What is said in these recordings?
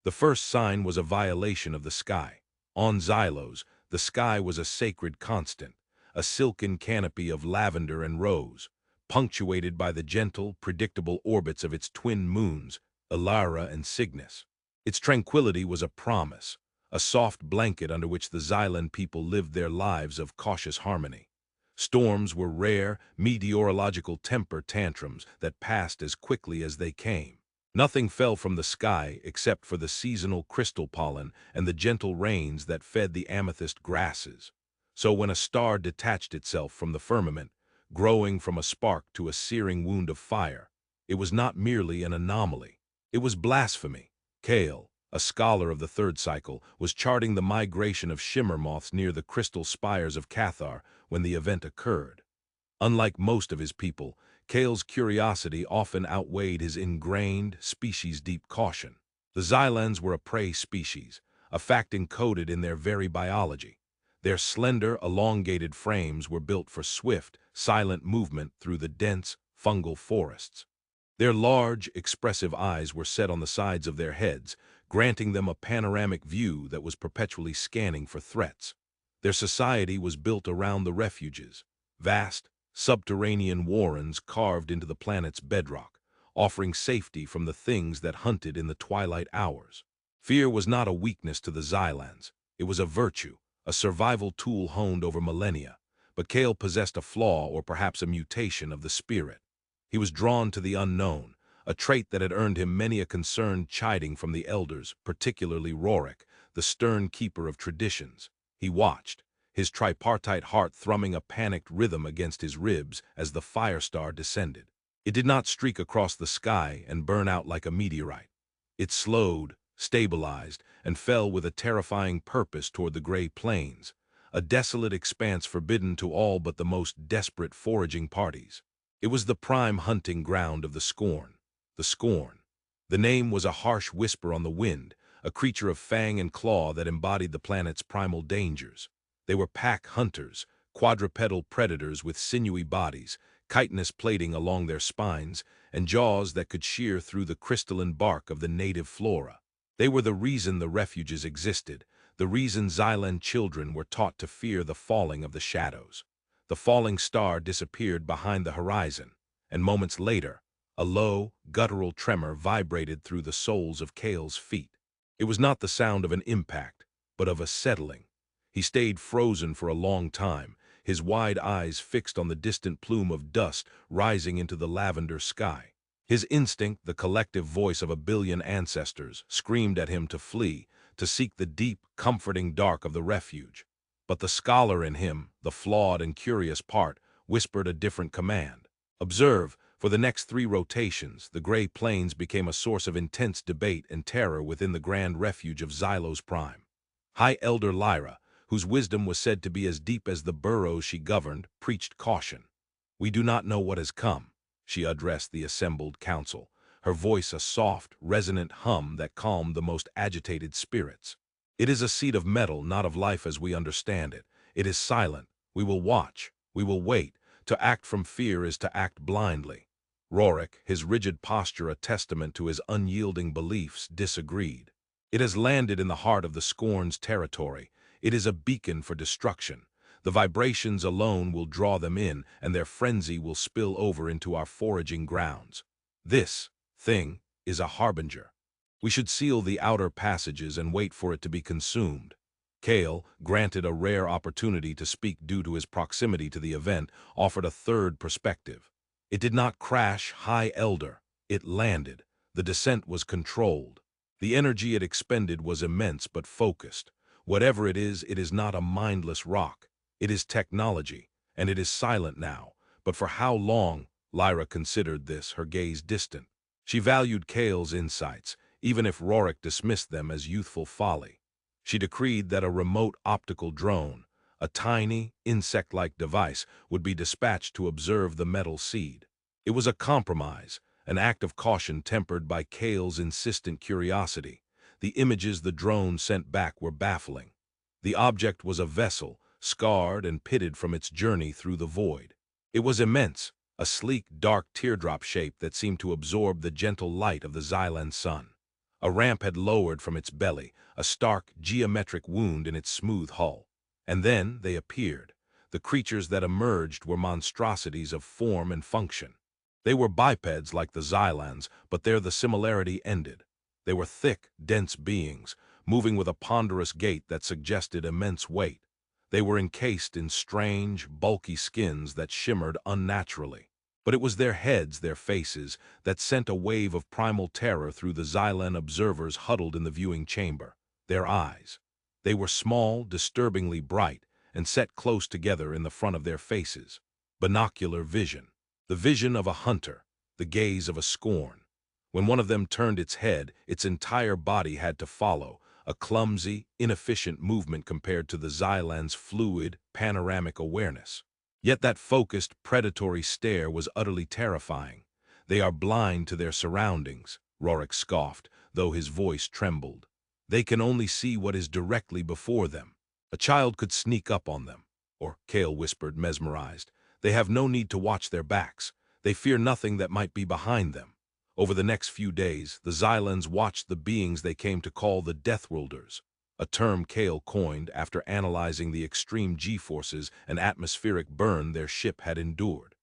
The first sign was a violation of the sky. On Xylos, the sky was a sacred constant, a silken canopy of lavender and rose, punctuated by the gentle, predictable orbits of its twin moons, Elara and Cygnus. Its tranquility was a promise, a soft blanket under which the Xylan people lived their lives of cautious harmony. Storms were rare, meteorological temper tantrums that passed as quickly as they came. Nothing fell from the sky except for the seasonal crystal pollen and the gentle rains that fed the amethyst grasses. So when a star detached itself from the firmament, growing from a spark to a searing wound of fire, it was not merely an anomaly. It was blasphemy. Kale, a scholar of the third cycle, was charting the migration of shimmer moths near the crystal spires of Cathar when the event occurred. Unlike most of his people, Kale's curiosity often outweighed his ingrained, species-deep caution. The Xylans were a prey species, a fact encoded in their very biology. Their slender, elongated frames were built for swift, silent movement through the dense, fungal forests. Their large, expressive eyes were set on the sides of their heads, granting them a panoramic view that was perpetually scanning for threats. Their society was built around the refuges, vast, subterranean warrens carved into the planet's bedrock, offering safety from the things that hunted in the twilight hours. Fear was not a weakness to the Xylans. It was a virtue, a survival tool honed over millennia. But Kale possessed a flaw or perhaps a mutation of the spirit. He was drawn to the unknown, a trait that had earned him many a concerned chiding from the elders, particularly Rorik, the stern keeper of traditions. He watched, his tripartite heart thrumming a panicked rhythm against his ribs as the firestar descended. It did not streak across the sky and burn out like a meteorite. It slowed, stabilized, and fell with a terrifying purpose toward the gray plains, a desolate expanse forbidden to all but the most desperate foraging parties. It was the prime hunting ground of the Scorn. The Scorn. The name was a harsh whisper on the wind, a creature of fang and claw that embodied the planet's primal dangers. They were pack hunters, quadrupedal predators with sinewy bodies, chitinous plating along their spines, and jaws that could shear through the crystalline bark of the native flora. They were the reason the refuges existed, the reason Xylan children were taught to fear the falling of the shadows. The falling star disappeared behind the horizon, and moments later, a low, guttural tremor vibrated through the soles of Kale's feet. It was not the sound of an impact, but of a settling. He stayed frozen for a long time, his wide eyes fixed on the distant plume of dust rising into the lavender sky. His instinct, the collective voice of a billion ancestors, screamed at him to flee, to seek the deep, comforting dark of the refuge. But the scholar in him, the flawed and curious part, whispered a different command. Observe, for the next 3 rotations, the gray plains became a source of intense debate and terror within the grand refuge of Xylos Prime. High Elder Lyra, whose wisdom was said to be as deep as the burrows she governed, preached caution. "We do not know what has come," she addressed the assembled council, her voice a soft, resonant hum that calmed the most agitated spirits. "It is a seed of metal, not of life as we understand it. It is silent. We will watch. We will wait. To act from fear is to act blindly." Rorik, his rigid posture a testament to his unyielding beliefs, disagreed. "It has landed in the heart of the Scorn's territory. It is a beacon for destruction. The vibrations alone will draw them in, and their frenzy will spill over into our foraging grounds. This thing is a harbinger. We should seal the outer passages and wait for it to be consumed." Kale, granted a rare opportunity to speak due to his proximity to the event, offered a third perspective. "It did not crash, High Elder. It landed. The descent was controlled. The energy it expended was immense but focused. Whatever it is not a mindless rock. It is technology, and it is silent now. But for how long?" Lyra considered this, her gaze distant. She valued Kale's insights, even if Rorik dismissed them as youthful folly. She decreed that a remote optical drone, a tiny, insect-like device, would be dispatched to observe the metal seed. It was a compromise, an act of caution tempered by Kale's insistent curiosity. The images the drone sent back were baffling. The object was a vessel, scarred and pitted from its journey through the void. It was immense, a sleek, dark teardrop shape that seemed to absorb the gentle light of the Xylan sun. A ramp had lowered from its belly, a stark, geometric wound in its smooth hull. And then they appeared. The creatures that emerged were monstrosities of form and function. They were bipeds like the Xylans, but there the similarity ended. They were thick, dense beings, moving with a ponderous gait that suggested immense weight. They were encased in strange, bulky skins that shimmered unnaturally. But it was their heads, their faces, that sent a wave of primal terror through the Xylan observers huddled in the viewing chamber. Their eyes. They were small, disturbingly bright, and set close together in the front of their faces. Binocular vision. The vision of a hunter, the gaze of a scorn. When one of them turned its head, its entire body had to follow, a clumsy, inefficient movement compared to the Xylan's fluid, panoramic awareness. Yet that focused, predatory stare was utterly terrifying. They are blind to their surroundings, Rorik scoffed, though his voice trembled. They can only see what is directly before them. A child could sneak up on them. Or, Kale whispered, mesmerized, they have no need to watch their backs. They fear nothing that might be behind them. Over the next few days, the Xylans watched the beings they came to call the Deathworlders, a term Kale coined after analyzing the extreme G-forces and atmospheric burn their ship had endured.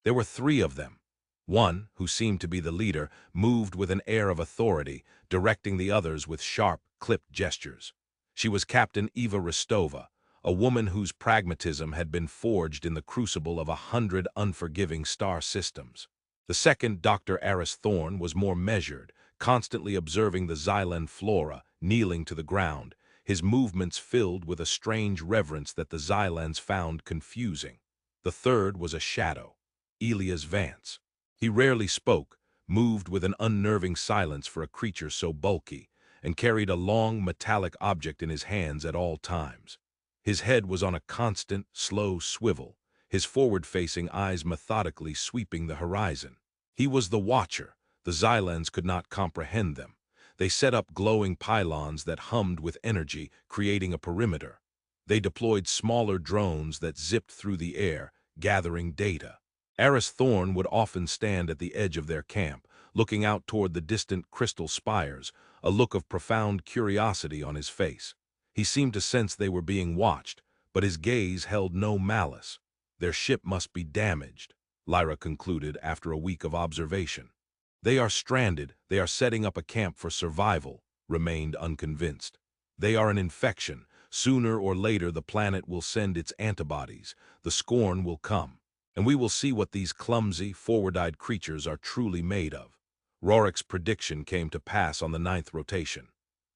There were 3 of them. One, who seemed to be the leader, moved with an air of authority, directing the others with sharp, clipped gestures. She was Captain Eva Rostova, a woman whose pragmatism had been forged in the crucible of 100 unforgiving star systems. The second, Dr. Aris Thorn, was more measured, constantly observing the Xylan flora, kneeling to the ground, his movements filled with a strange reverence that the Xylans found confusing. The third was a shadow, Elias Vance. He rarely spoke, moved with an unnerving silence for a creature so bulky, and carried a long, metallic object in his hands at all times. His head was on a constant, slow swivel, his forward-facing eyes methodically sweeping the horizon. He was the Watcher. The Xylans could not comprehend them. They set up glowing pylons that hummed with energy, creating a perimeter. They deployed smaller drones that zipped through the air, gathering data. Aris Thorn would often stand at the edge of their camp, looking out toward the distant crystal spires, a look of profound curiosity on his face. He seemed to sense they were being watched, but his gaze held no malice. Their ship must be damaged, Lyra concluded after a week of observation. They are stranded, they are setting up a camp for survival, remained unconvinced. They are an infection. Sooner or later the planet will send its antibodies, the scorn will come, and we will see what these clumsy, forward-eyed creatures are truly made of. Rorik's prediction came to pass on the 9th rotation.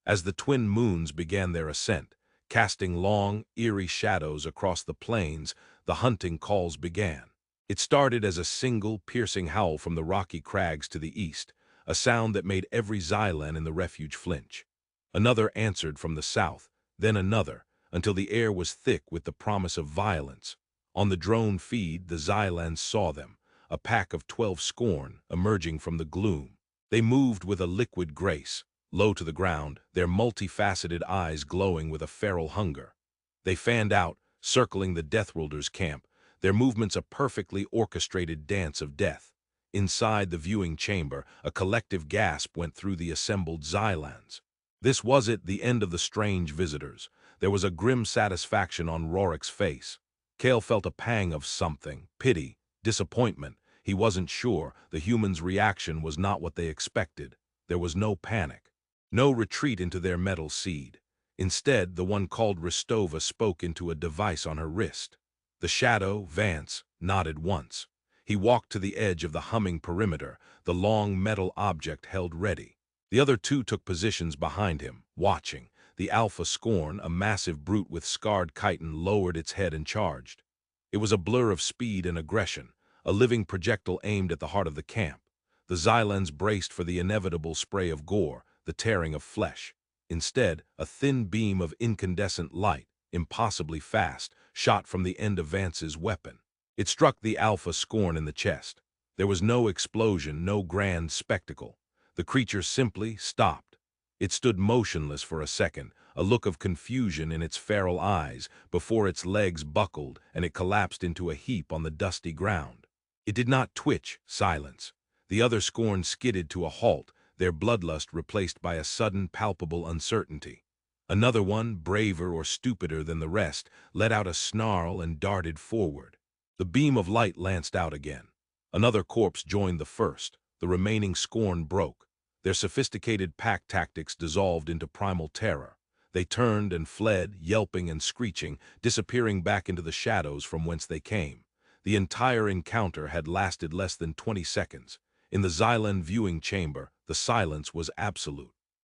As the twin moons began their ascent, casting long, eerie shadows across the plains, the hunting calls began. It started as a single, piercing howl from the rocky crags to the east, a sound that made every Xylan in the refuge flinch. Another answered from the south, then another, until the air was thick with the promise of violence. On the drone feed, the Xylans saw them, a pack of 12 scorn emerging from the gloom. They moved with a liquid grace, low to the ground, their multifaceted eyes glowing with a feral hunger. They fanned out, circling the Deathworlders' camp, their movements a perfectly orchestrated dance of death. Inside the viewing chamber, a collective gasp went through the assembled Xylans. This was it, the end of the strange visitors. There was a grim satisfaction on Rorik's face. Kale felt a pang of something, pity, disappointment. He wasn't sure. The humans' reaction was not what they expected. There was no panic, no retreat into their metal seed. Instead, the one called Rostova spoke into a device on her wrist. The shadow, Vance, nodded once. He walked to the edge of the humming perimeter, the long metal object held ready. The other 2 took positions behind him, watching. The Alpha Scorn, a massive brute with scarred chitin, lowered its head and charged. It was a blur of speed and aggression, a living projectile aimed at the heart of the camp. The Xylans braced for the inevitable spray of gore, the tearing of flesh. Instead, a thin beam of incandescent light, impossibly fast, shot from the end of Vance's weapon. It struck the Alpha Scorn in the chest. There was no explosion, no grand spectacle. The creature simply stopped. It stood motionless for a second, a look of confusion in its feral eyes, before its legs buckled and it collapsed into a heap on the dusty ground. It did not twitch, silence. The other Scorn skidded to a halt, their bloodlust replaced by a sudden, palpable uncertainty. Another one, braver or stupider than the rest, let out a snarl and darted forward. The beam of light lanced out again. Another corpse joined the first. The remaining scorn broke. Their sophisticated pack tactics dissolved into primal terror. They turned and fled, yelping and screeching, disappearing back into the shadows from whence they came. The entire encounter had lasted less than 20 seconds. In the Xylan viewing chamber, the silence was absolute.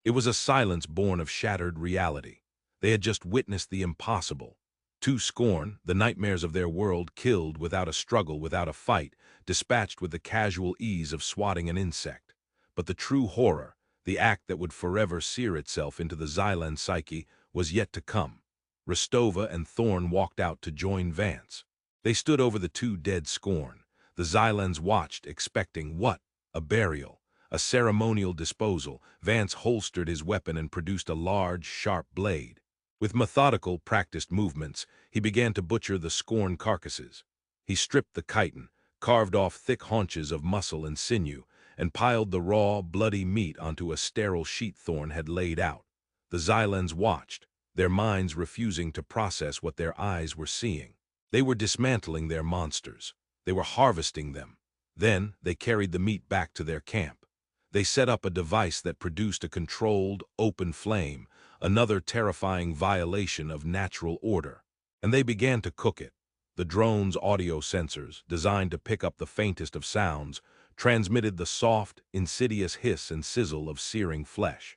It was a silence born of shattered reality. They had just witnessed the impossible. Two scorn, the nightmares of their world, killed without a struggle, without a fight, dispatched with the casual ease of swatting an insect. But the true horror, the act that would forever sear itself into the Xylan psyche, was yet to come. Rostova and Thorn walked out to join Vance. They stood over the two dead scorn. The Xylans watched, expecting what? A burial. A ceremonial disposal. Vance holstered his weapon and produced a large, sharp blade. With methodical, practiced movements, he began to butcher the scorn carcasses. He stripped the chitin, carved off thick haunches of muscle and sinew, and piled the raw, bloody meat onto a sterile sheet Thorn had laid out. The Xylans watched, their minds refusing to process what their eyes were seeing. They were dismantling their monsters. They were harvesting them. Then they carried the meat back to their camp. They set up a device that produced a controlled, open flame, another terrifying violation of natural order. And they began to cook it. The drone's audio sensors, designed to pick up the faintest of sounds, transmitted the soft, insidious hiss and sizzle of searing flesh.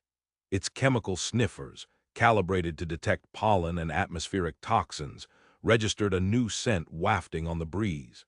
Its chemical sniffers, calibrated to detect pollen and atmospheric toxins, registered a new scent wafting on the breeze.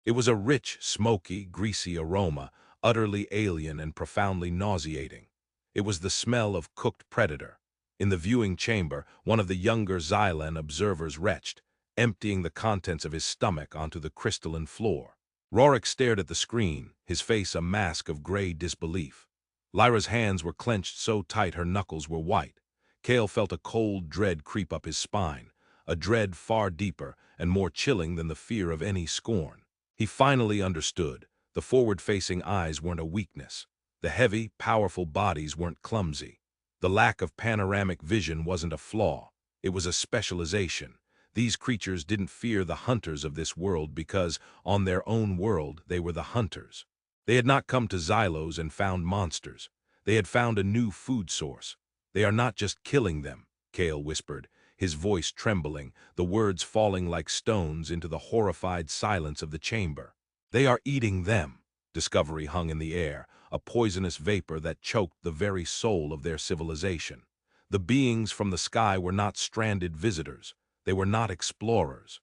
It was a rich, smoky, greasy aroma, utterly alien and profoundly nauseating. It was the smell of cooked predator. In the viewing chamber, one of the younger Xylan observers retched, emptying the contents of his stomach onto the crystalline floor. Rorik stared at the screen, his face a mask of gray disbelief. Lyra's hands were clenched so tight her knuckles were white. Kale felt a cold dread creep up his spine, a dread far deeper and more chilling than the fear of any scorn. He finally understood. The forward-facing eyes weren't a weakness. The heavy, powerful bodies weren't clumsy. The lack of panoramic vision wasn't a flaw. It was a specialization. These creatures didn't fear the hunters of this world because, on their own world, they were the hunters. They had not come to Xylos and found monsters. They had found a new food source. They are not just killing them, Kale whispered, his voice trembling, the words falling like stones into the horrified silence of the chamber. They are eating them. Discovery hung in the air, a poisonous vapor that choked the very soul of their civilization. The beings from the sky were not stranded visitors. They were not explorers.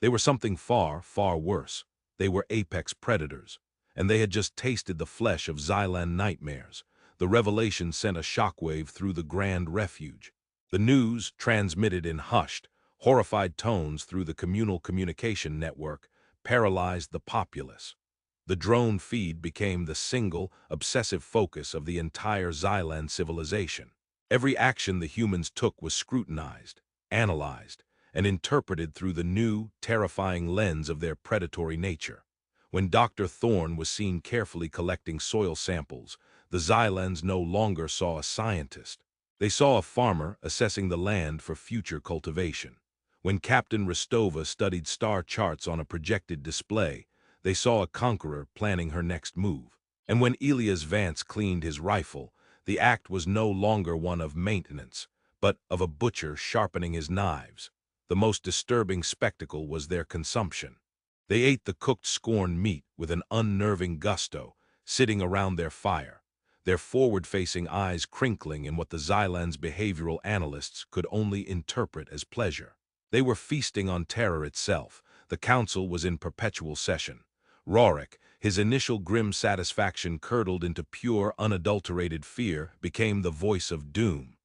They were something far, far worse. They were apex predators. And they had just tasted the flesh of Xylan nightmares. The revelation sent a shockwave through the grand refuge. The news, transmitted in hushed, horrified tones through the communal communication network, paralyzed the populace. The drone feed became the single, obsessive focus of the entire Xylan civilization. Every action the humans took was scrutinized, analyzed, and interpreted through the new, terrifying lens of their predatory nature. When Dr. Thorn was seen carefully collecting soil samples, the Xylans no longer saw a scientist. They saw a farmer assessing the land for future cultivation. When Captain Rostova studied star charts on a projected display, they saw a conqueror planning her next move. And when Elias Vance cleaned his rifle, the act was no longer one of maintenance, but of a butcher sharpening his knives. The most disturbing spectacle was their consumption. They ate the cooked scorn meat with an unnerving gusto, sitting around their fire, their forward-facing eyes crinkling in what the Xylan's behavioral analysts could only interpret as pleasure. They were feasting on terror itself. The council was in perpetual session. Rorik, his initial grim satisfaction curdled into pure, unadulterated fear, became the voice of doom.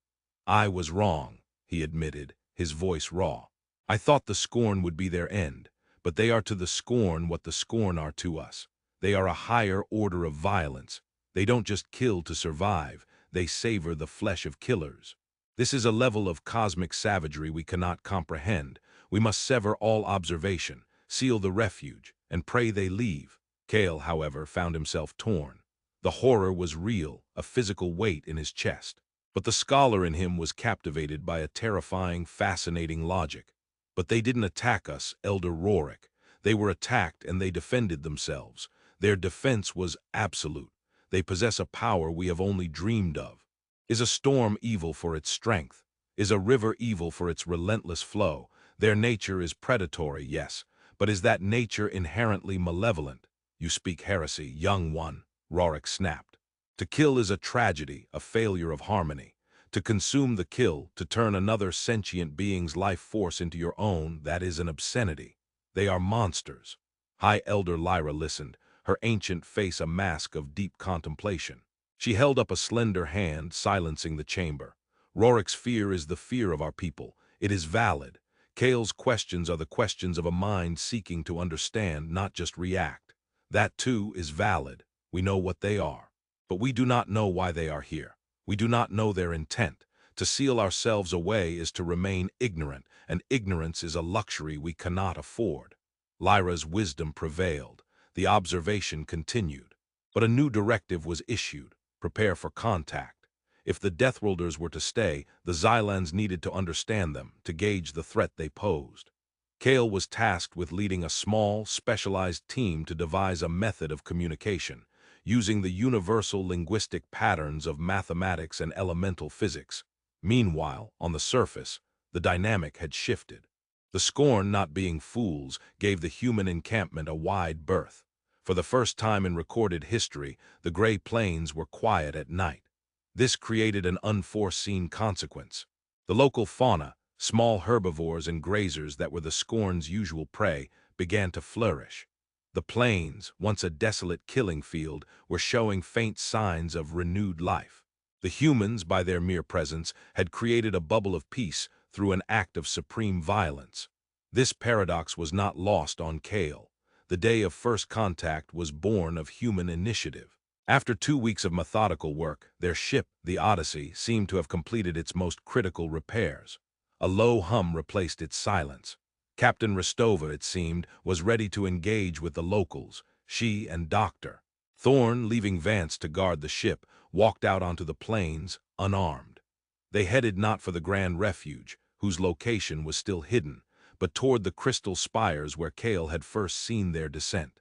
"I was wrong," he admitted, his voice raw. "I thought the scorn would be their end, but they are to the scorn what the scorn are to us. They are a higher order of violence. They don't just kill to survive, they savor the flesh of killers. This is a level of cosmic savagery we cannot comprehend. We must sever all observation, seal the refuge, and pray they leave." Kale, however, found himself torn. The horror was real, a physical weight in his chest. But the scholar in him was captivated by a terrifying, fascinating logic. But they didn't attack us, Elder Rorik. They were attacked and they defended themselves. Their defense was absolute. They possess a power we have only dreamed of. Is a storm evil for its strength? Is a river evil for its relentless flow? Their nature is predatory, yes, but is that nature inherently malevolent? You speak heresy, young one, Rorik snapped. To kill is a tragedy, a failure of harmony. To consume the kill, to turn another sentient being's life force into your own, that is an obscenity. They are monsters. High Elder Lyra listened, her ancient face a mask of deep contemplation. She held up a slender hand, silencing the chamber. Rorik's fear is the fear of our people. It is valid. Kale's questions are the questions of a mind seeking to understand, not just react. That, too, is valid. We know what they are. But we do not know why they are here. We do not know their intent. To seal ourselves away is to remain ignorant, and ignorance is a luxury we cannot afford. Lyra's wisdom prevailed. The observation continued. But a new directive was issued. Prepare for contact. If the Deathworlders were to stay, the Xylans needed to understand them, to gauge the threat they posed. Kale was tasked with leading a small, specialized team to devise a method of communication, using the universal linguistic patterns of mathematics and elemental physics. Meanwhile, on the surface, the dynamic had shifted. The Scorn, not being fools, gave the human encampment a wide berth. For the first time in recorded history, the Gray Plains were quiet at night. This created an unforeseen consequence. The local fauna, small herbivores and grazers that were the Scorn's usual prey, began to flourish. The plains, once a desolate killing field, were showing faint signs of renewed life. The humans, by their mere presence, had created a bubble of peace through an act of supreme violence. This paradox was not lost on Kale. The day of first contact was born of human initiative. After 2 weeks of methodical work, their ship, the Odyssey, seemed to have completed its most critical repairs. A low hum replaced its silence. Captain Rostova, it seemed, was ready to engage with the locals, she and Doctor. Thorn, leaving Vance to guard the ship, walked out onto the plains, unarmed. They headed not for the Grand Refuge, whose location was still hidden, but toward the crystal spires where Kale had first seen their descent.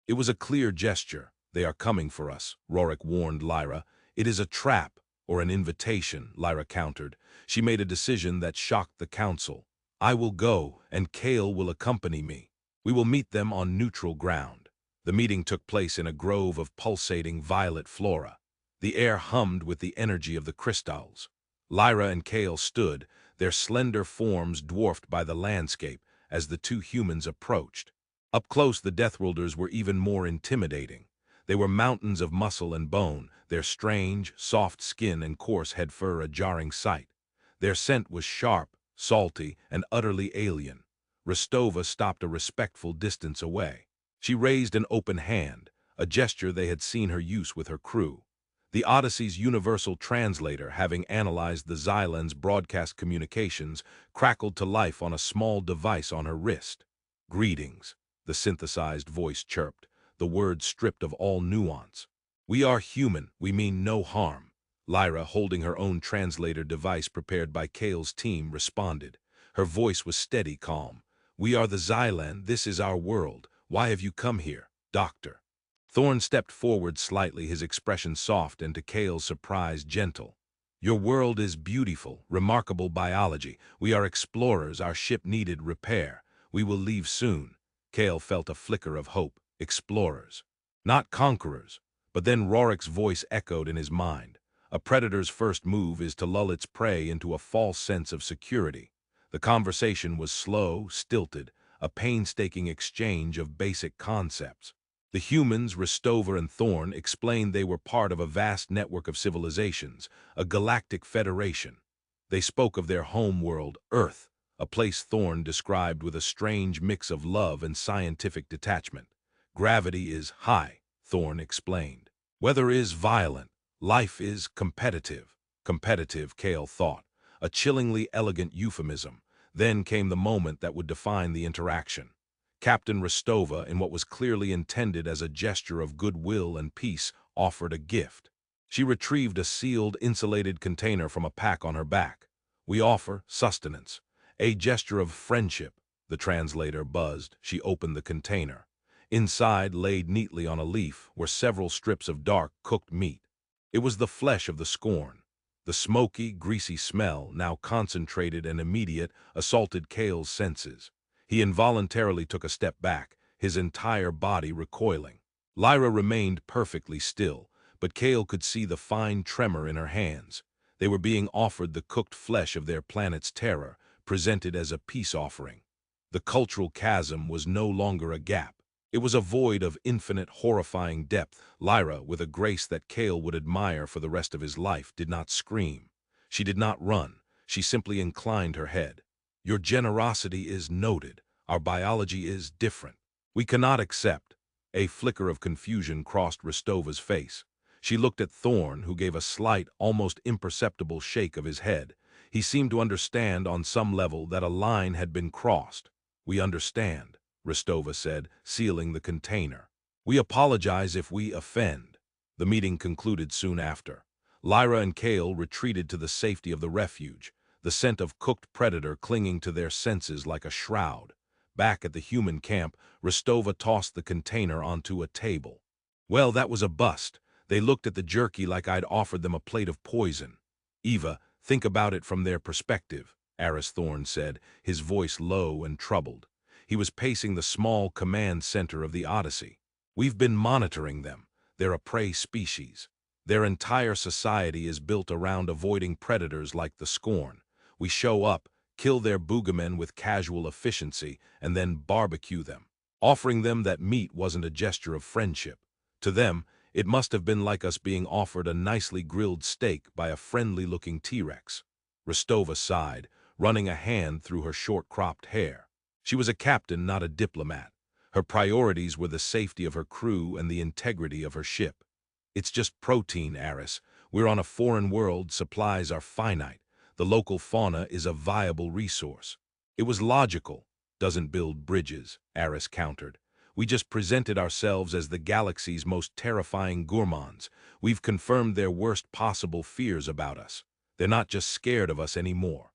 It was a clear gesture. They are coming for us, Rorik warned Lyra. It is a trap, or an invitation, Lyra countered. She made a decision that shocked the council. I will go, and Kale will accompany me. We will meet them on neutral ground. The meeting took place in a grove of pulsating violet flora. The air hummed with the energy of the crystals. Lyra and Kale stood, their slender forms dwarfed by the landscape, as the two humans approached. Up close, the Deathworlders were even more intimidating. They were mountains of muscle and bone, their strange, soft skin and coarse head fur a jarring sight. Their scent was sharp, salty, and utterly alien. Rostova stopped a respectful distance away. She raised an open hand, a gesture they had seen her use with her crew. The Odyssey's universal translator, having analyzed the Xylans' broadcast communications, crackled to life on a small device on her wrist. Greetings, the synthesized voice chirped, the words stripped of all nuance. We are human, we mean no harm. Lyra, holding her own translator device prepared by Kale's team, responded. Her voice was steady, calm. We are the Xylan, this is our world. Why have you come here, Doctor? Thorn stepped forward slightly, his expression soft and to Kale's surprise gentle. Your world is beautiful, remarkable biology. We are explorers, our ship needed repair. We will leave soon. Kale felt a flicker of hope. Explorers. Not conquerors. But then Rorik's voice echoed in his mind. A predator's first move is to lull its prey into a false sense of security. The conversation was slow, stilted, a painstaking exchange of basic concepts. The humans, Rostova and Thorn, explained they were part of a vast network of civilizations, a galactic federation. They spoke of their home world, Earth, a place Thorn described with a strange mix of love and scientific detachment. Gravity is high, Thorn explained. Weather is violent. Life is competitive. Competitive, Kale thought. A chillingly elegant euphemism. Then came the moment that would define the interaction. Captain Rostova, in what was clearly intended as a gesture of goodwill and peace, offered a gift. She retrieved a sealed, insulated container from a pack on her back. "We offer sustenance. A gesture of friendship," the translator buzzed. She opened the container. Inside, laid neatly on a leaf, were several strips of dark, cooked meat. It was the flesh of the scorn. The smoky, greasy smell, now concentrated and immediate, assaulted Cale's senses. He involuntarily took a step back, his entire body recoiling. Lyra remained perfectly still, but Cale could see the fine tremor in her hands. They were being offered the cooked flesh of their planet's terror, presented as a peace offering. The cultural chasm was no longer a gap. It was a void of infinite, horrifying depth. Lyra, with a grace that Cale would admire for the rest of his life, did not scream. She did not run. She simply inclined her head. "Your generosity is noted. Our biology is different. We cannot accept." A flicker of confusion crossed Restova's face. She looked at Thorn, who gave a slight, almost imperceptible shake of his head. He seemed to understand on some level that a line had been crossed. "We understand," Restova said, sealing the container. "We apologize if we offend." The meeting concluded soon after. Lyra and Cale retreated to the safety of the refuge, the scent of cooked predator clinging to their senses like a shroud. Back at the human camp, Restova tossed the container onto a table. "Well, that was a bust. They looked at the jerky like I'd offered them a plate of poison." "Eva, think about it from their perspective," Aris Thorn said, his voice low and troubled. He was pacing the small command center of the Odyssey. "We've been monitoring them. They're a prey species. Their entire society is built around avoiding predators like the Scorn. We show up, kill their boogamen with casual efficiency, and then barbecue them. Offering them that meat wasn't a gesture of friendship. To them, it must have been like us being offered a nicely grilled steak by a friendly-looking T-Rex." Restova sighed, running a hand through her short-cropped hair. She was a captain, not a diplomat. Her priorities were the safety of her crew and the integrity of her ship. "It's just protein, Aris. We're on a foreign world, supplies are finite. The local fauna is a viable resource." "It was logical." "Doesn't build bridges," Aris countered. "We just presented ourselves as the galaxy's most terrifying gourmands. We've confirmed their worst possible fears about us. They're not just scared of us anymore.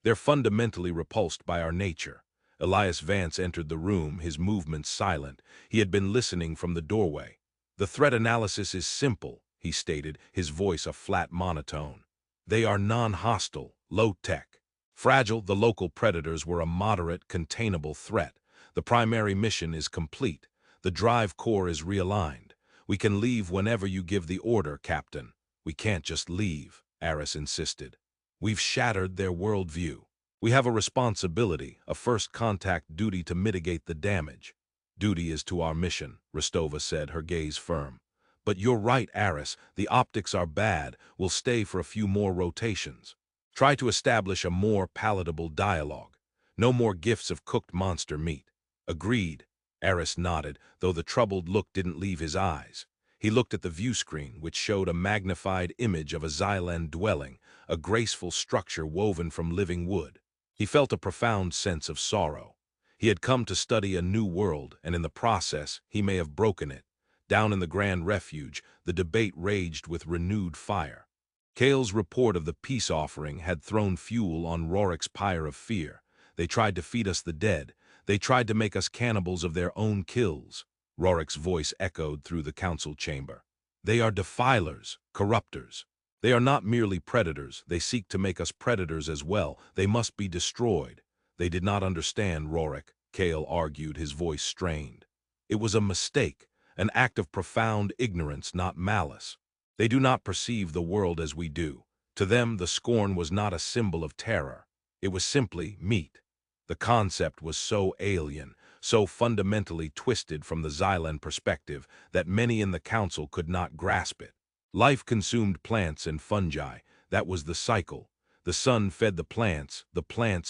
They're fundamentally repulsed by our nature." Elias Vance entered the room, his movements silent. He had been listening from the doorway. "The threat analysis is simple," he stated, his voice a flat monotone. "They are non-hostile, low-tech. Fragile, the local predators were a moderate, containable threat. The primary mission is complete. The drive core is realigned. We can leave whenever you give the order, Captain." "We can't just leave," Aris insisted. "We've shattered their worldview. We have a responsibility, a first contact duty to mitigate the damage." "Duty is to our mission," Restova said, her gaze firm. "But you're right, Aris. The optics are bad. We'll stay for a few more rotations. Try to establish a more palatable dialogue. No more gifts of cooked monster meat." "Agreed." Aris nodded, though the troubled look didn't leave his eyes. He looked at the view screen, which showed a magnified image of a Xylan dwelling, a graceful structure woven from living wood. He felt a profound sense of sorrow. He had come to study a new world, and in the process, he may have broken it. Down in the Grand Refuge, the debate raged with renewed fire. Cale's report of the peace offering had thrown fuel on Rorik's pyre of fear. "They tried to feed us the dead. They tried to make us cannibals of their own kills." Rorik's voice echoed through the council chamber. "They are defilers, corruptors. They are not merely predators. They seek to make us predators as well. They must be destroyed." "They did not understand, Rorik," Cale argued, his voice strained. "It was a mistake, an act of profound ignorance, not malice. They do not perceive the world as we do. To them, the Scorn was not a symbol of terror. It was simply meat." The concept was so alien, so fundamentally twisted from the Xylan perspective, that many in the council could not grasp it. Life consumed plants and fungi. That was the cycle. The sun fed the plants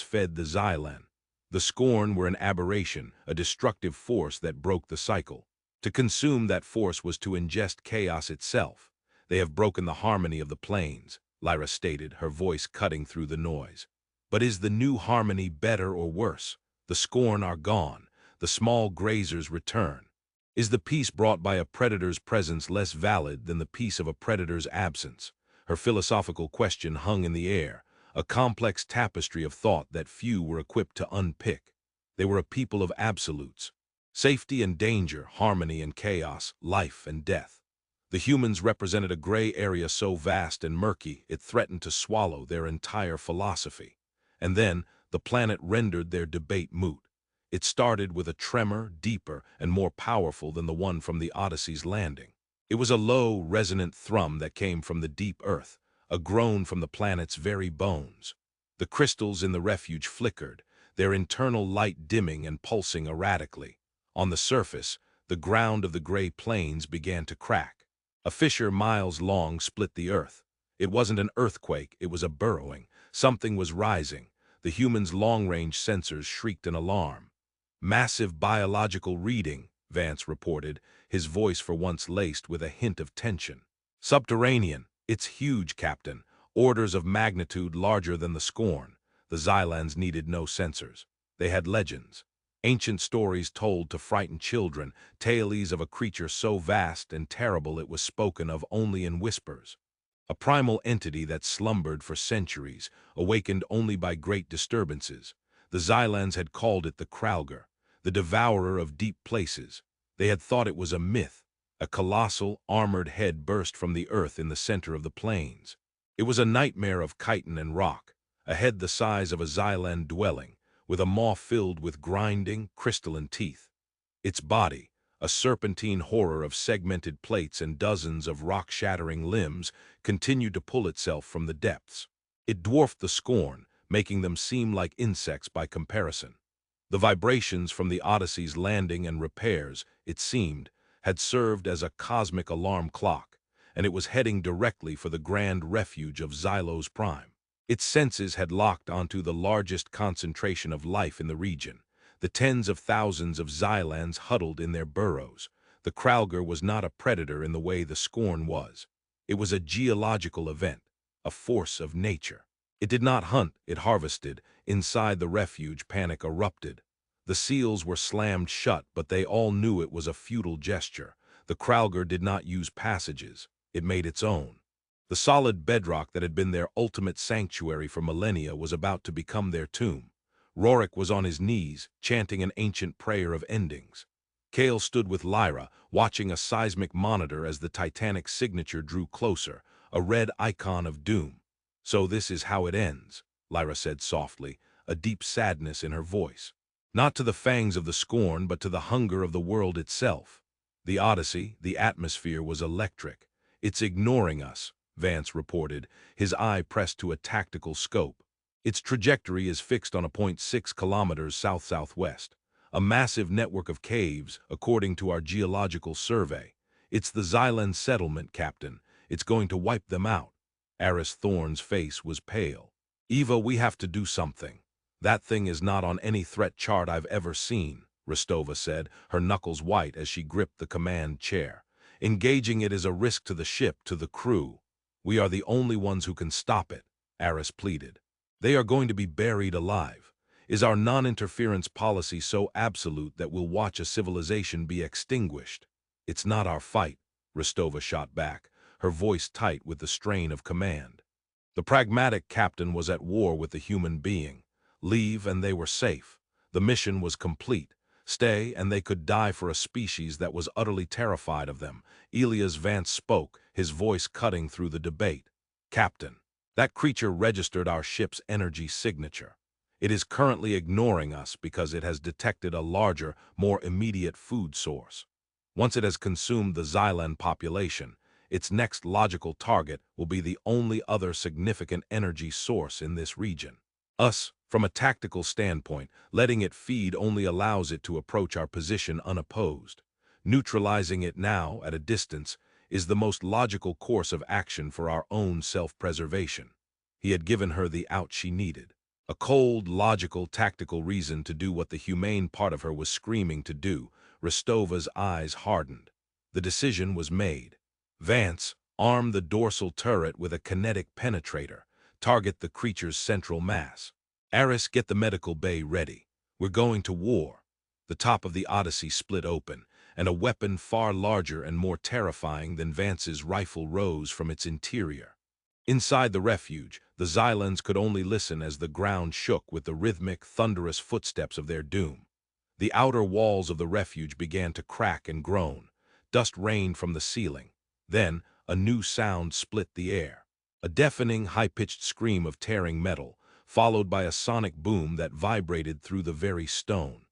fed the Xylan. The Scorn were an aberration, a destructive force that broke the cycle. To consume that force was to ingest chaos itself. "They have broken the harmony of the plains," Lyra stated, her voice cutting through the noise. "But is the new harmony better or worse? The Scorn are gone. The small grazers return." Is the peace brought by a predator's presence less valid than the peace of a predator's absence? Her philosophical question hung in the air, a complex tapestry of thought that few were equipped to unpick. They were a people of absolutes. Safety and danger, harmony and chaos, life and death. The humans represented a gray area so vast and murky it threatened to swallow their entire philosophy. And then, the planet rendered their debate moot. It started with a tremor deeper and more powerful than the one from the Odyssey's landing. It was a low, resonant thrum that came from the deep earth, a groan from the planet's very bones. The crystals in the refuge flickered, their internal light dimming and pulsing erratically. On the surface, the ground of the gray plains began to crack. A fissure miles long split the earth. It wasn't an earthquake, it was a burrowing. Something was rising. The humans' long-range sensors shrieked in alarm. Massive biological reading, Vance reported, his voice for once laced with a hint of tension. Subterranean. It's huge, Captain. Orders of magnitude larger than the Scorn. The Xylans needed no sensors. They had legends. Ancient stories told to frighten children, tales of a creature so vast and terrible it was spoken of only in whispers. A primal entity that slumbered for centuries, awakened only by great disturbances. The Xylans had called it the Kralger, the devourer of deep places. They had thought it was a myth. A colossal, armored head burst from the earth in the center of the plains. It was a nightmare of chitin and rock, a head the size of a Xylan dwelling, with a maw filled with grinding, crystalline teeth. Its body, a serpentine horror of segmented plates and dozens of rock-shattering limbs, continued to pull itself from the depths. It dwarfed the Scorn, making them seem like insects by comparison. The vibrations from the Odyssey's landing and repairs, it seemed, had served as a cosmic alarm clock, and it was heading directly for the grand refuge of Xylos Prime. Its senses had locked onto the largest concentration of life in the region, the tens of thousands of Xylans huddled in their burrows. The Kralger was not a predator in the way the Scorn was. It was a geological event, a force of nature. It did not hunt, it harvested. Inside the refuge, panic erupted. The seals were slammed shut, but they all knew it was a futile gesture. The Kralger did not use passages. It made its own. The solid bedrock that had been their ultimate sanctuary for millennia was about to become their tomb. Rorik was on his knees, chanting an ancient prayer of endings. Kale stood with Lyra, watching a seismic monitor as the Titanic signature drew closer, a red icon of doom. "So this is how it ends," Lyra said softly, a deep sadness in her voice. "Not to the fangs of the Scorn, but to the hunger of the world itself." The Odyssey, the atmosphere was electric. "It's ignoring us," Vance reported, his eye pressed to a tactical scope. "Its trajectory is fixed on a point 6 kilometers south-southwest. A massive network of caves, according to our geological survey. It's the Xylan settlement, Captain. It's going to wipe them out." Aris Thorne's face was pale. "Eva, we have to do something." "That thing is not on any threat chart I've ever seen," Rostova said, her knuckles white as she gripped the command chair. "Engaging it is a risk to the ship, to the crew. We are the only ones who can stop it," Aris pleaded. "They are going to be buried alive. Is our non-interference policy so absolute that we'll watch a civilization be extinguished?" "It's not our fight," Rostova shot back, her voice tight with the strain of command. The pragmatic captain was at war with the human being. Leave and they were safe. The mission was complete. Stay and they could die for a species that was utterly terrified of them. Elias Vance spoke, his voice cutting through the debate. "Captain, that creature registered our ship's energy signature. It is currently ignoring us because it has detected a larger, more immediate food source. Once it has consumed the Xylan population, its next logical target will be the only other significant energy source in this region. Us, from a tactical standpoint, letting it feed only allows it to approach our position unopposed. Neutralizing it now, at a distance, is the most logical course of action for our own self-preservation." He had given her the out she needed. A cold, logical, tactical reason to do what the humane part of her was screaming to do. Rostova's eyes hardened. The decision was made. "Vance, arm the dorsal turret with a kinetic penetrator. Target the creature's central mass. Aris, get the medical bay ready. We're going to war." The top of the Odyssey split open, and a weapon far larger and more terrifying than Vance's rifle rose from its interior. Inside the refuge, the Xylans could only listen as the ground shook with the rhythmic, thunderous footsteps of their doom. The outer walls of the refuge began to crack and groan. Dust rained from the ceiling. Then, a new sound split the air. A deafening, high-pitched scream of tearing metal, followed by a sonic boom that vibrated through the very stone.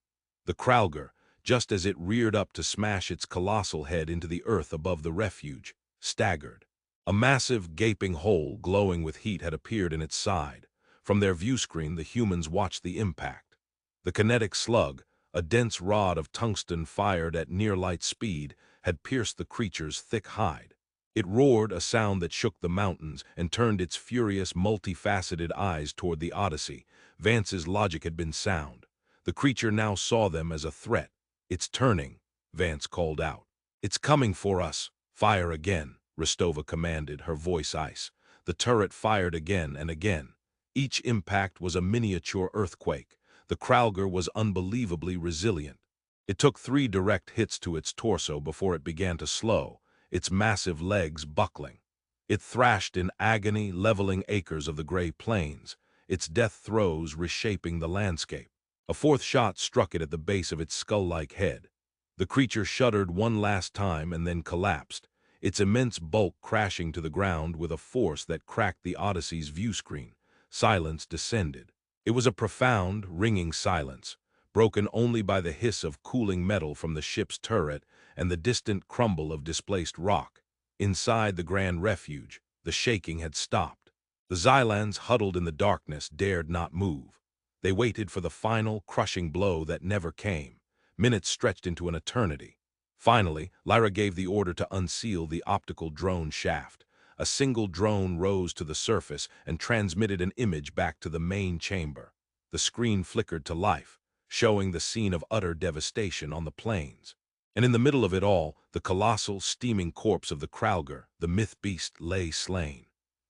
The Kralger, just as it reared up to smash its colossal head into the earth above the refuge, staggered. A massive, gaping hole glowing with heat had appeared in its side. From their viewscreen, the humans watched the impact. The kinetic slug, a dense rod of tungsten fired at near-light speed, had pierced the creature's thick hide. It roared, a sound that shook the mountains, and turned its furious, multifaceted eyes toward the Odyssey. Vance's logic had been sound. The creature now saw them as a threat. "It's turning," Vance called out. "It's coming for us." "Fire again," Rostova commanded, her voice ice. The turret fired again and again. Each impact was a miniature earthquake. The Kralger was unbelievably resilient. It took 3 direct hits to its torso before it began to slow, its massive legs buckling. It thrashed in agony, leveling acres of the gray plains, its death throes reshaping the landscape. A 4th shot struck it at the base of its skull-like head. The creature shuddered one last time and then collapsed, its immense bulk crashing to the ground with a force that cracked the Odyssey's viewscreen. Silence descended. It was a profound, ringing silence, broken only by the hiss of cooling metal from the ship's turret and the distant crumble of displaced rock. Inside the Grand Refuge, the shaking had stopped. The Xylans, huddled in the darkness, dared not move. They waited for the final, crushing blow that never came. Minutes stretched into an eternity. Finally, Lyra gave the order to unseal the optical drone shaft. A single drone rose to the surface and transmitted an image back to the main chamber. The screen flickered to life, showing the scene of utter devastation on the plains. And in the middle of it all, the colossal, steaming corpse of the Kralger, the myth-beast, lay slain.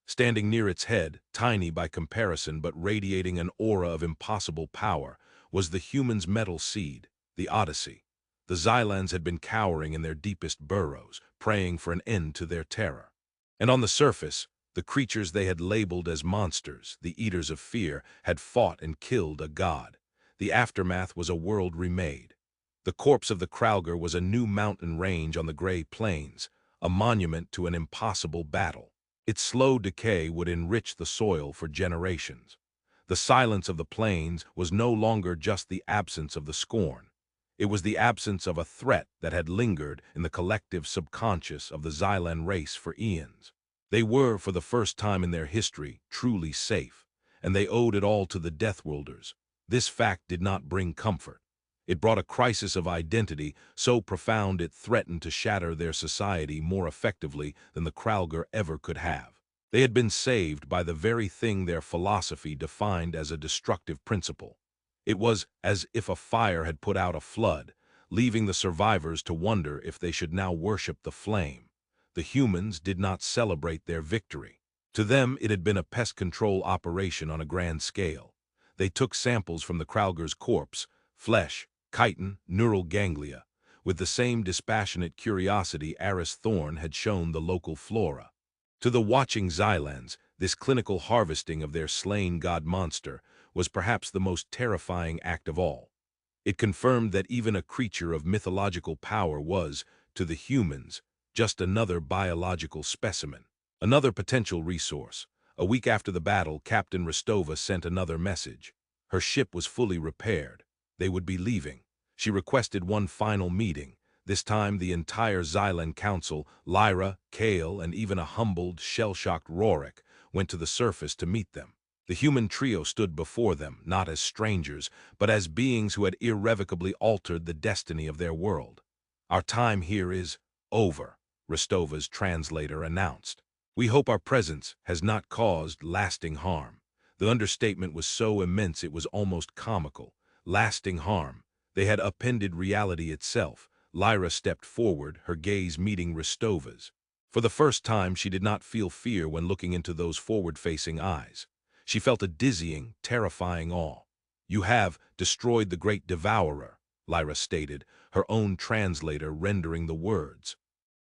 Standing near its head, tiny by comparison but radiating an aura of impossible power, was the human's metal seed, the Odyssey. The Xylans had been cowering in their deepest burrows, praying for an end to their terror. And on the surface, the creatures they had labeled as monsters, the eaters of fear, had fought and killed a god. The aftermath was a world remade. The corpse of the Kralger was a new mountain range on the gray plains, a monument to an impossible battle. Its slow decay would enrich the soil for generations. The silence of the plains was no longer just the absence of the scorn. It was the absence of a threat that had lingered in the collective subconscious of the Xylan race for eons. They were, for the first time in their history, truly safe, and they owed it all to the Deathworlders. This fact did not bring comfort. It brought a crisis of identity so profound it threatened to shatter their society more effectively than the Kralger ever could have. They had been saved by the very thing their philosophy defined as a destructive principle. It was as if a fire had put out a flood, leaving the survivors to wonder if they should now worship the flame. The humans did not celebrate their victory. To them, it had been a pest control operation on a grand scale. They took samples from the Kralger's corpse, flesh, chitin, neural ganglia, with the same dispassionate curiosity Aris Thorn had shown the local flora. To the watching Xylans, this clinical harvesting of their slain god monster was perhaps the most terrifying act of all. It confirmed that even a creature of mythological power was, to the humans, just another biological specimen, another potential resource. A week after the battle, Captain Rostova sent another message. Her ship was fully repaired. They would be leaving. She requested one final meeting. This time the entire Xylan Council, Lyra, Kale, and even a humbled, shell-shocked Rorik, went to the surface to meet them. The human trio stood before them, not as strangers, but as beings who had irrevocably altered the destiny of their world. "Our time here is over," Rostova's translator announced. "We hope our presence has not caused lasting harm." The understatement was so immense it was almost comical. Lasting harm. They had upended reality itself. Lyra stepped forward, her gaze meeting Rostova's. For the first time, she did not feel fear when looking into those forward-facing eyes. She felt a dizzying, terrifying awe. "You have destroyed the great devourer," Lyra stated, her own translator rendering the words.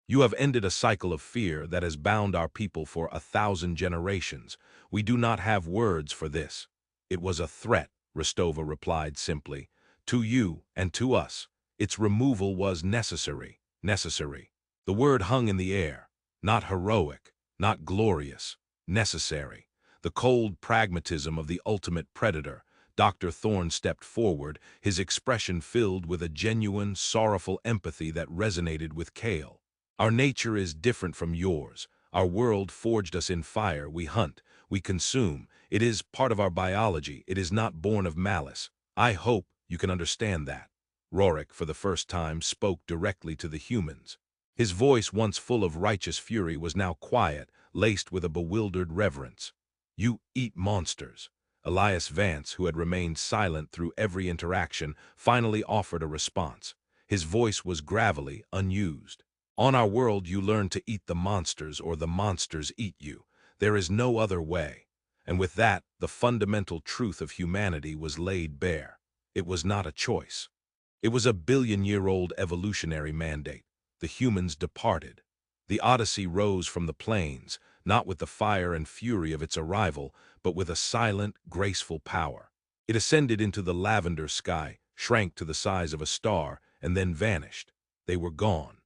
You have ended a cycle of fear that has bound our people for 1,000 generations. We do not have words for this. It was a threat, Rostova replied simply. To you and to us. Its removal was necessary. Necessary. The word hung in the air. Not heroic, not glorious. Necessary. The cold pragmatism of the ultimate predator. Dr. Thorne stepped forward, his expression filled with a genuine, sorrowful empathy that resonated with Kale. Our nature is different from yours. Our world forged us in fire. We hunt, we consume. It is part of our biology. It is not born of malice. I hope you can understand that. Rorik, for the first time, spoke directly to the humans. His voice, once full of righteous fury, was now quiet, laced with a bewildered reverence. You eat monsters. Elias Vance, who had remained silent through every interaction, finally offered a response. His voice was gravelly, unused. On our world you learn to eat the monsters or the monsters eat you. There is no other way. And with that, the fundamental truth of humanity was laid bare. It was not a choice. It was a billion-year-old evolutionary mandate. The humans departed. The Odyssey rose from the plains, not with the fire and fury of its arrival, but with a silent, graceful power. It ascended into the lavender sky, shrank to the size of a star, and then vanished. They were gone.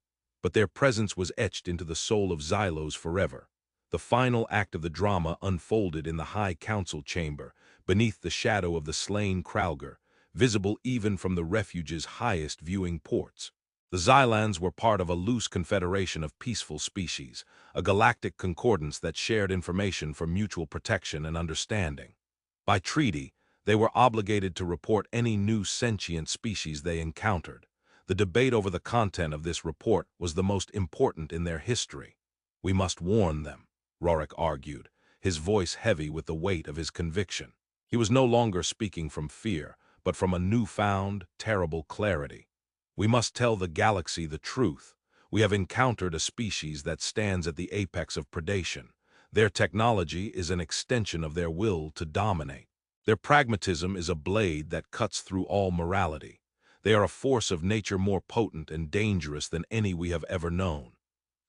But their presence was etched into the soul of Xylos forever. The final act of the drama unfolded in the High Council chamber, beneath the shadow of the slain Kralger, visible even from the refuge's highest viewing ports. The Xylans were part of a loose confederation of peaceful species, a galactic concordance that shared information for mutual protection and understanding. By treaty, they were obligated to report any new sentient species they encountered. The debate over the content of this report was the most important in their history. We must warn them, Rorik argued, his voice heavy with the weight of his conviction. He was no longer speaking from fear, but from a newfound, terrible clarity. We must tell the galaxy the truth. We have encountered a species that stands at the apex of predation. Their technology is an extension of their will to dominate. Their pragmatism is a blade that cuts through all morality. They are a force of nature more potent and dangerous than any we have ever known.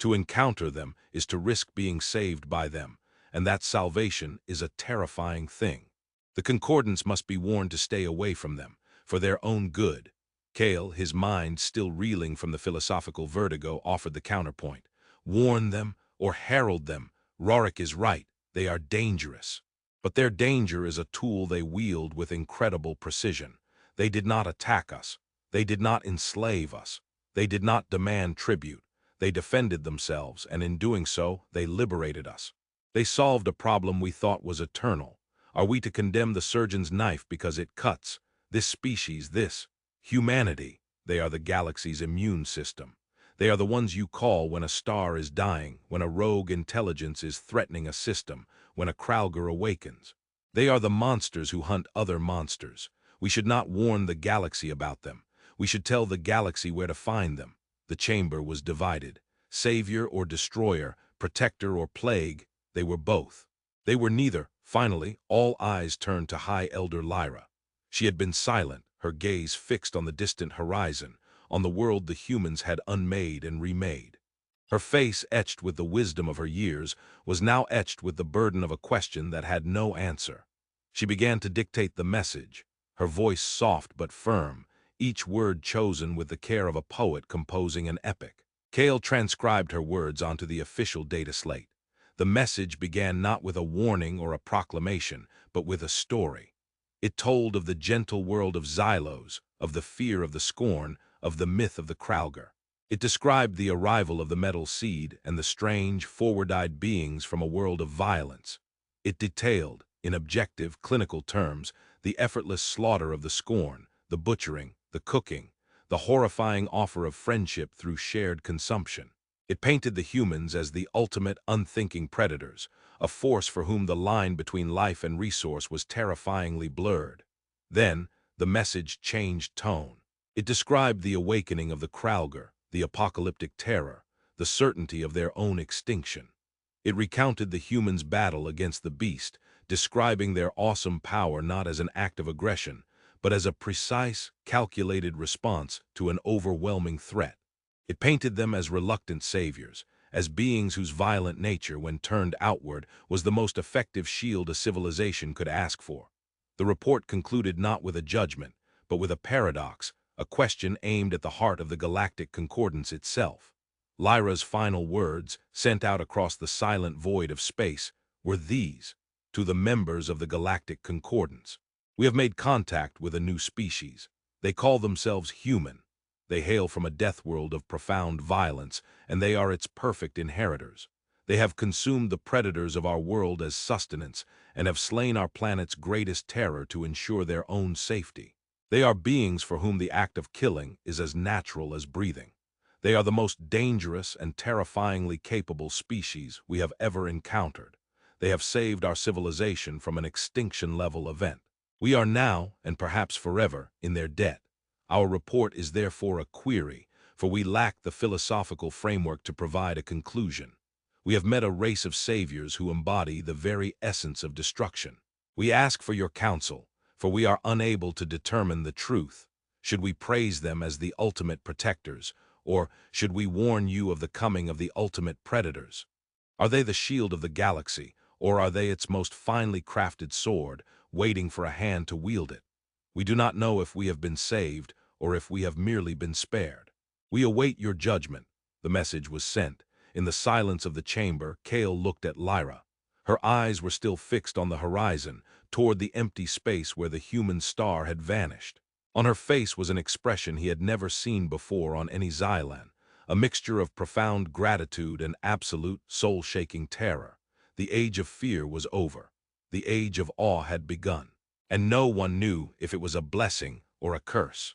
To encounter them is to risk being saved by them, and that salvation is a terrifying thing. The Concordance must be warned to stay away from them, for their own good. Kale, his mind still reeling from the philosophical vertigo, offered the counterpoint. Warn them or herald them. Rorik is right. They are dangerous. But their danger is a tool they wield with incredible precision. They did not attack us. They did not enslave us. They did not demand tribute. They defended themselves, and in doing so, they liberated us. They solved a problem we thought was eternal. Are we to condemn the surgeon's knife because it cuts? This species, this humanity, they are the galaxy's immune system. They are the ones you call when a star is dying, when a rogue intelligence is threatening a system, when a Kralger awakens. They are the monsters who hunt other monsters. We should not warn the galaxy about them. We should tell the galaxy where to find them. The chamber was divided. Savior or destroyer, protector or plague, they were both. They were neither. Finally, all eyes turned to High Elder Lyra. She had been silent, her gaze fixed on the distant horizon, on the world the humans had unmade and remade. Her face, etched with the wisdom of her years, was now etched with the burden of a question that had no answer. She began to dictate the message, her voice soft but firm, each word chosen with the care of a poet composing an epic. Kale transcribed her words onto the official data slate. The message began not with a warning or a proclamation, but with a story. It told of the gentle world of Xylos, of the fear of the scorn, of the myth of the Kralger. It described the arrival of the metal seed and the strange, forward-eyed beings from a world of violence. It detailed, in objective, clinical terms, the effortless slaughter of the scorn, the butchering, the cooking, the horrifying offer of friendship through shared consumption. It painted the humans as the ultimate unthinking predators, a force for whom the line between life and resource was terrifyingly blurred. Then, the message changed tone. It described the awakening of the Kralger, the apocalyptic terror, the certainty of their own extinction. It recounted the humans' battle against the beast, describing their awesome power not as an act of aggression, but as a precise, calculated response to an overwhelming threat. It painted them as reluctant saviors, as beings whose violent nature, when turned outward, was the most effective shield a civilization could ask for. The report concluded not with a judgment, but with a paradox, a question aimed at the heart of the galactic concordance itself. Lyra's final words, sent out across the silent void of space, were these: to the members of the galactic concordance. We have made contact with a new species. They call themselves human. They hail from a death world of profound violence, and they are its perfect inheritors. They have consumed the predators of our world as sustenance, and have slain our planet's greatest terror to ensure their own safety. They are beings for whom the act of killing is as natural as breathing. They are the most dangerous and terrifyingly capable species we have ever encountered. They have saved our civilization from an extinction-level event. We are now, and perhaps forever, in their debt. Our report is therefore a query, for we lack the philosophical framework to provide a conclusion. We have met a race of saviors who embody the very essence of destruction. We ask for your counsel, for we are unable to determine the truth. Should we praise them as the ultimate protectors, or should we warn you of the coming of the ultimate predators? Are they the shield of the galaxy, or are they its most finely crafted sword, waiting for a hand to wield it? We do not know if we have been saved, or if we have merely been spared. We await your judgment. The message was sent. In the silence of the chamber, Kale looked at Lyra. Her eyes were still fixed on the horizon, toward the empty space where the human star had vanished. On her face was an expression he had never seen before on any Xylan, a mixture of profound gratitude and absolute, soul-shaking terror. The age of fear was over. The age of awe had begun, and no one knew if it was a blessing or a curse.